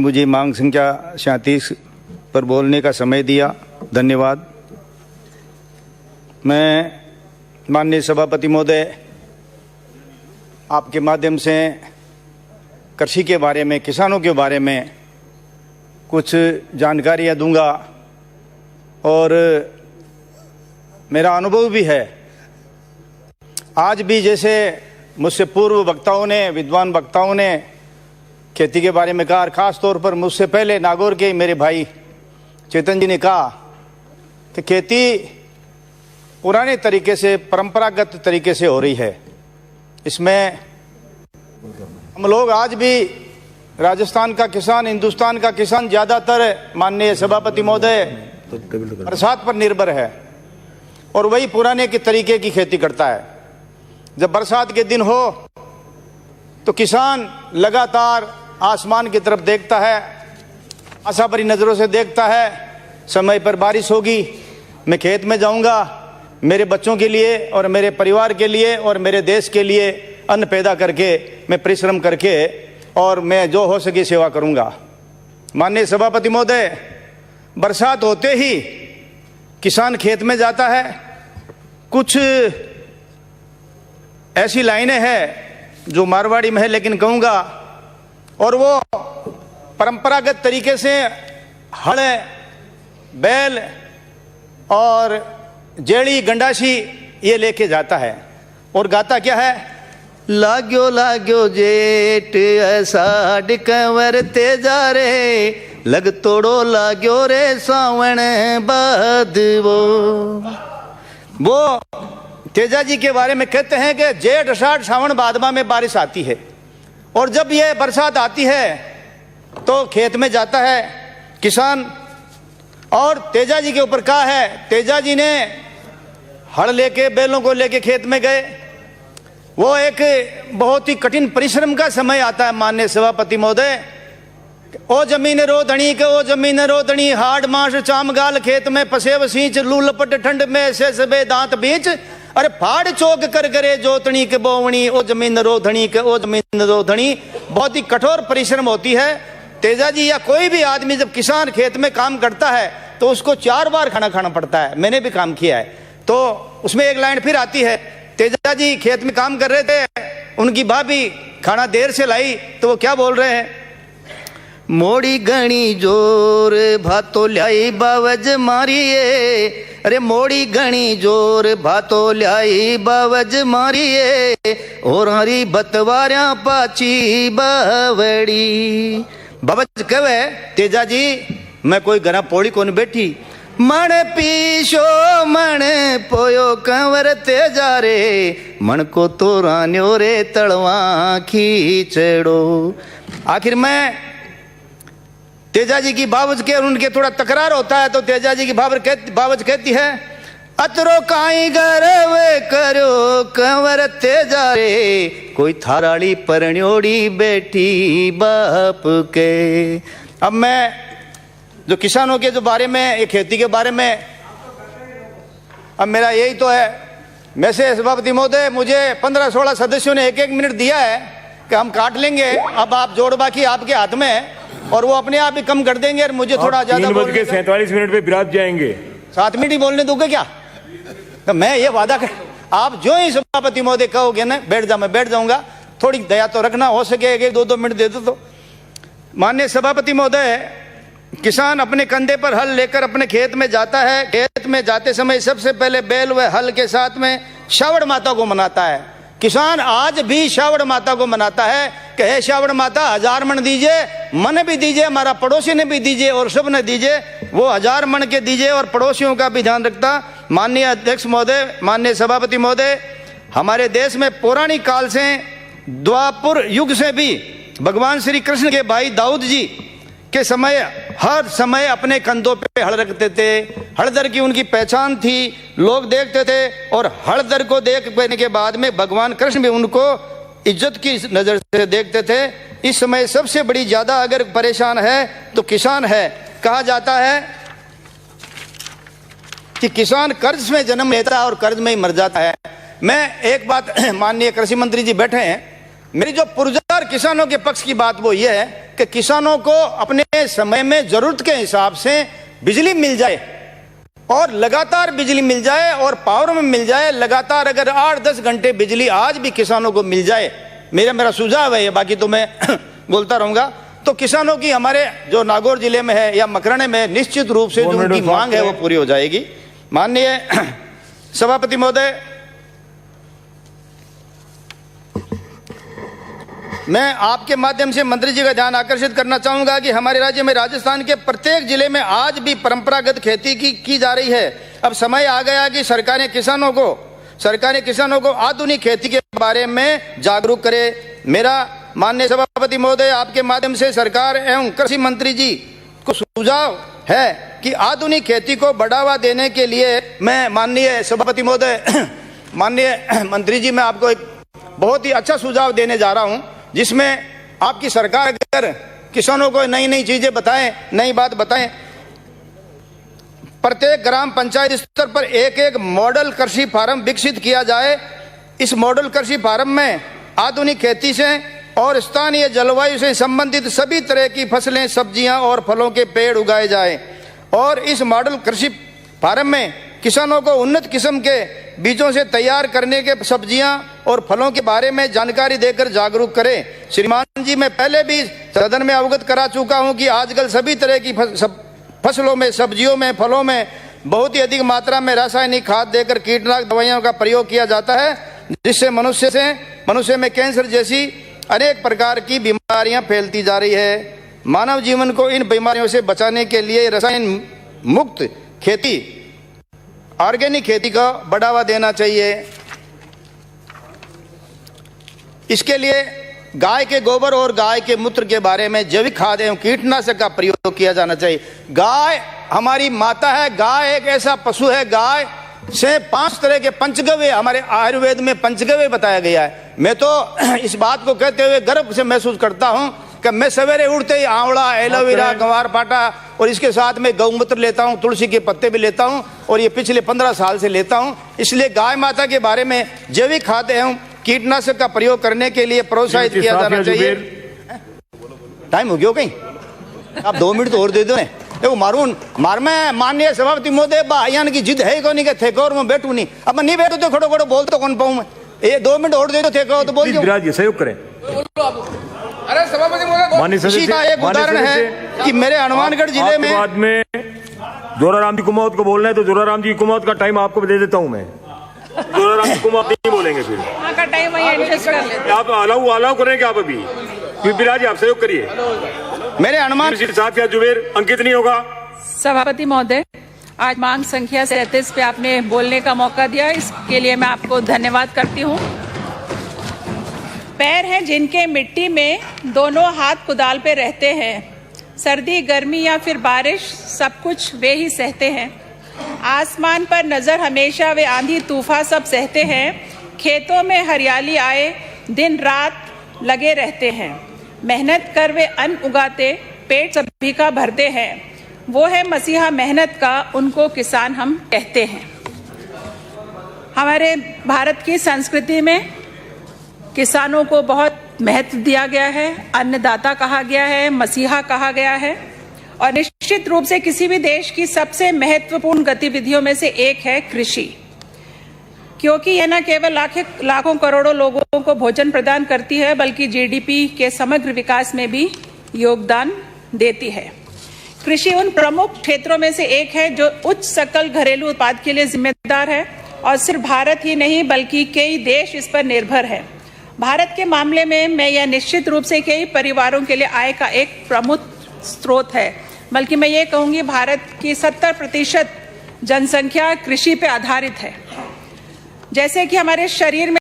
मुझे मांग संख्या 37 पर बोलने का समय दिया, धन्यवाद। मैं माननीय सभापति महोदय, आपके माध्यम से कृषि के बारे में, किसानों के बारे में कुछ जानकारियाँ दूंगा और मेरा अनुभव भी है। आज भी जैसे मुझसे पूर्व वक्ताओं ने, विद्वान वक्ताओं ने खेती के बारे में कहा, और ख़ास तौर पर मुझसे पहले नागौर के मेरे भाई चेतन जी ने कहा कि खेती पुराने तरीके से, परंपरागत तरीके से हो रही है। इसमें हम लोग आज भी राजस्थान का किसान, हिंदुस्तान का किसान ज़्यादातर माननीय सभापति महोदय बरसात पर निर्भर है और वही पुराने के तरीके की खेती करता है। जब बरसात के दिन हो तो किसान लगातार आसमान की तरफ देखता है, आशा भरी नज़रों से देखता है, समय पर बारिश होगी, मैं खेत में जाऊंगा, मेरे बच्चों के लिए और मेरे परिवार के लिए और मेरे देश के लिए अन्न पैदा करके मैं परिश्रम करके और मैं जो हो सके सेवा करूंगा। माननीय सभापति महोदय, बरसात होते ही किसान खेत में जाता है। कुछ ऐसी लाइनें हैं जो मारवाड़ी में है लेकिन कहूँगा, और वो परंपरागत तरीके से हल, बैल और जेड़ी, गंडासी ये लेके जाता है और गाता क्या है, लाग्यो लाग्यो जेठ अषाढ़ कंवर तेजा रे, लग तोड़ो लाग्यो रे सावण बाद। वो तेजा जी के बारे में कहते हैं कि जेठ अषाढ़ सावन भादमा में बारिश आती है और जब ये बरसात आती है तो खेत में जाता है किसान। और तेजा जी के ऊपर कहा है, तेजा जी ने हल लेके, बैलों को लेके खेत में गए। वो एक बहुत ही कठिन परिश्रम का समय आता है माननीय सभापति महोदय। ओ जमीन रोधनी के ओ जमीन रोधनी, हाड़ मास चाम गाल खेत में पसेव सींच, लू लपट ठंड में से सबे दांत बीच, अरे फाड़ चौक कर करे जोतनी के बोवनी, ओ जमीन रोधनी के ओ जमीन रोधनी। बहुत ही कठोर परिश्रम होती है। तेजा जी या कोई भी आदमी जब किसान खेत में काम करता है तो उसको 4 बार खाना खाना पड़ता है। मैंने भी काम किया है। तो उसमें एक लाइन फिर आती है, तेजा जी खेत में काम कर रहे थे, उनकी भाभी खाना देर से लाई तो वो क्या बोल रहे हैं, मोड़ी घणी जोर भातो ल्याई बावज मारिए, अरे मोड़ी घणी जोर भातो ल्याई बावज मारिए, और हरी बतवारिया पाची बावड़ी। बावज कहे, तेजा जी मैं कोई घरा पौड़ी कौन बैठी, मन पीशो मन पोयो कंवर तेजा रे, मन को तो रान्यो रे तड़वा खींचड़ो। आखिर में तेजा जी की बावज के और उनके थोड़ा तकरार होता है तो तेजा जी की बावज कहती है, अतरो काई गर्व करो कंवर तेजा रे, कोई थाराड़ी परण्योड़ी बेटी बाप के। अब मैं जो किसानों के जो बारे में, ये खेती के बारे में, अब मेरा यही तो है। वैसे सभापति महोदय, मुझे 15-16 सदस्यों ने 1-1 मिनट दिया है कि हम काट लेंगे। अब आप जोड़ बाकी आपके हाथ में है और वो अपने आप ही कम कर देंगे और मुझे थोड़ा ज्यादा 3:47 पे विराज जाएंगे। 7 मिनट ही बोलने दोगे क्या? तो मैं ये वादा कर, आप जो ही सभापति महोदय कहोगे ना बैठ जा, मैं बैठ जाऊंगा। थोड़ी दया तो रखना, हो सके 1-2 मिनट दे दो तो। माननीय सभापति महोदय, किसान अपने कंधे पर हल लेकर अपने खेत में जाता है। खेत में जाते समय सबसे पहले बैल व हल के साथ में श्रावण माता को मनाता है। किसान आज भी श्रावण माता को मनाता है कि हे श्रावण माता 1000 मन दीजिए, मन भी दीजिए, हमारा पड़ोसी ने भी दीजिए और सब ने दीजिए। वो 1000 मन के दीजिए और पड़ोसियों का भी ध्यान रखता। माननीय अध्यक्ष महोदय, माननीय सभापति महोदय, हमारे देश में पौराणिक काल से, द्वापर युग से भी भगवान श्री कृष्ण के भाई दाऊद जी के समय हर समय अपने कंधों पे हल रखते थे। हलदर की उनकी पहचान थी, लोग देखते थे और हलदर को देख पाने के बाद में भगवान कृष्ण भी उनको इज्जत की नजर से देखते थे। इस समय सबसे बड़ी ज्यादा अगर परेशान है तो किसान है। कहा जाता है कि किसान कर्ज में जन्म लेता है और कर्ज में ही मर जाता है। मैं एक बात, माननीय कृषि मंत्री जी बैठे हैं, मेरी जो पुरजोर किसानों के पक्ष की बात वो ये है कि किसानों को अपने समय में जरूरत के हिसाब से बिजली मिल जाए और लगातार बिजली मिल जाए और पावर में मिल जाए लगातार। अगर 8-10 घंटे बिजली आज भी किसानों को मिल जाए, मेरा सुझाव है, बाकी तो मैं बोलता रहूंगा, तो किसानों की हमारे जो नागौर जिले में है या मकराने में निश्चित रूप से जो उनकी मांग है वो पूरी हो जाएगी। माननीय सभापति महोदय, मैं आपके माध्यम से मंत्री जी का ध्यान आकर्षित करना चाहूंगा कि हमारे राज्य में राजस्थान के प्रत्येक जिले में आज भी परंपरागत खेती की जा रही है। अब समय आ गया कि सरकारें किसानों को आधुनिक खेती के बारे में जागरूक करे। मेरा माननीय सभापति महोदय, आपके माध्यम से सरकार एवं कृषि मंत्री जी को सुझाव है कि आधुनिक खेती को बढ़ावा देने के लिए मैं माननीय सभापति महोदय, माननीय मंत्री जी, मैं आपको एक बहुत ही अच्छा सुझाव देने जा रहा हूं, जिसमें आपकी सरकार अगर किसानों को नई नई चीजें बताएं, नई बात बताएं, प्रत्येक ग्राम पंचायत स्तर पर एक मॉडल कृषि फार्म विकसित किया जाए। इस मॉडल कृषि फार्म में आधुनिक खेती से और स्थानीय जलवायु से संबंधित सभी तरह की फसलें, सब्जियां और फलों के पेड़ उगाए जाएं और इस मॉडल कृषि फार्म में किसानों को उन्नत किस्म के बीजों से तैयार करने के सब्जियां और फलों के बारे में जानकारी देकर जागरूक करें। श्रीमान जी, मैं पहले भी सदन में अवगत करा चुका हूं कि आजकल सभी तरह की फसलों में, सब्जियों में, फलों में बहुत ही अधिक मात्रा में रासायनिक खाद देकर कीटनाशक दवाइयों का प्रयोग किया जाता है, जिससे मनुष्य में कैंसर जैसी अनेक प्रकार की बीमारियां फैलती जा रही है। मानव जीवन को इन बीमारियों से बचाने के लिए रसायन मुक्त खेती, ऑर्गेनिक खेती का बढ़ावा देना चाहिए। इसके लिए गाय के गोबर और गाय के मूत्र के बारे में जैविक खाद एवं कीटनाशक का प्रयोग किया जाना चाहिए। गाय हमारी माता है, गाय एक ऐसा पशु है, गाय से 5 तरह के पंचगव्य हमारे आयुर्वेद में पंचगव्य बताया गया है। मैं तो इस बात को कहते हुए गर्व से महसूस करता हूं कि मैं सवेरे उठते ही आंवला, एलोवेरा, गंवार पाटा और इसके साथ में गौमूत्र लेता हूं, तुलसी के पत्ते भी लेता हूं और ये पिछले 15 साल से लेता हूं। इसलिए गाय माता के बारे में जैविक खाद एवं कीटनाशक का प्रयोग करने के लिए प्रोत्साहित किया जाना चाहिए। टाइम हो गया कहीं, आप 2 मिनट और दे दो। वो मार में माननीय सभापति महोदय भाईयान की जिद है को नहीं के थे और मैं बैठू नहीं, अब मैं नहीं बैठू तो खड़ो बोल तो कौन पाऊं मैं। ये 2 मिनट और दे दो थे तो बोल दो, सहयोग करें। अरे सभापति महोदय, इसी का एक उदाहरण है कि मेरे हनुमानगढ़ जिले में बाद में जोराराम जी कुमावत को बोलना है तो जोराराम जी कुमावत का टाइम आपको दे देता हूं मैं। जोराराम जी कुमावत नहीं बोलेंगे, फिर का टाइम एडजस्ट कर लेते। आप अलाउ करेंगे आप अभी, बिराज आप सहयोग करिए। मेरे हनुमान साहब या जुबेर अंकित नहीं होगा। सभापति महोदय, आज मांग संख्या 37 पे आपने बोलने का मौका दिया, इसके लिए मैं आपको धन्यवाद करती हूँ। पैर हैं जिनके मिट्टी में, दोनों हाथ कुदाल पे रहते हैं, सर्दी गर्मी या फिर बारिश सब कुछ वे ही सहते हैं। आसमान पर नजर हमेशा वे आंधी तूफान सब सहते हैं। खेतों में हरियाली आए दिन रात लगे रहते हैं, मेहनत कर वे अन्न उगाते, पेट सभी का भरते हैं। वो है मसीहा मेहनत का, उनको किसान हम कहते हैं। हमारे भारत की संस्कृति में किसानों को बहुत महत्व दिया गया है, अन्नदाता कहा गया है, मसीहा कहा गया है और निश्चित रूप से किसी भी देश की सबसे महत्वपूर्ण गतिविधियों में से एक है कृषि, क्योंकि यह न केवल लाखों करोड़ों लोगों को भोजन प्रदान करती है बल्कि जीडीपी के समग्र विकास में भी योगदान देती है। कृषि उन प्रमुख क्षेत्रों में से एक है जो उच्च सकल घरेलू उत्पाद के लिए जिम्मेदार है और सिर्फ भारत ही नहीं बल्कि कई देश इस पर निर्भर है। भारत के मामले में मैं यह निश्चित रूप से कई परिवारों के लिए आय का एक प्रमुख स्रोत है, बल्कि मैं ये कहूँगी भारत की 70% जनसंख्या कृषि पे आधारित है। जैसे कि हमारे शरीर में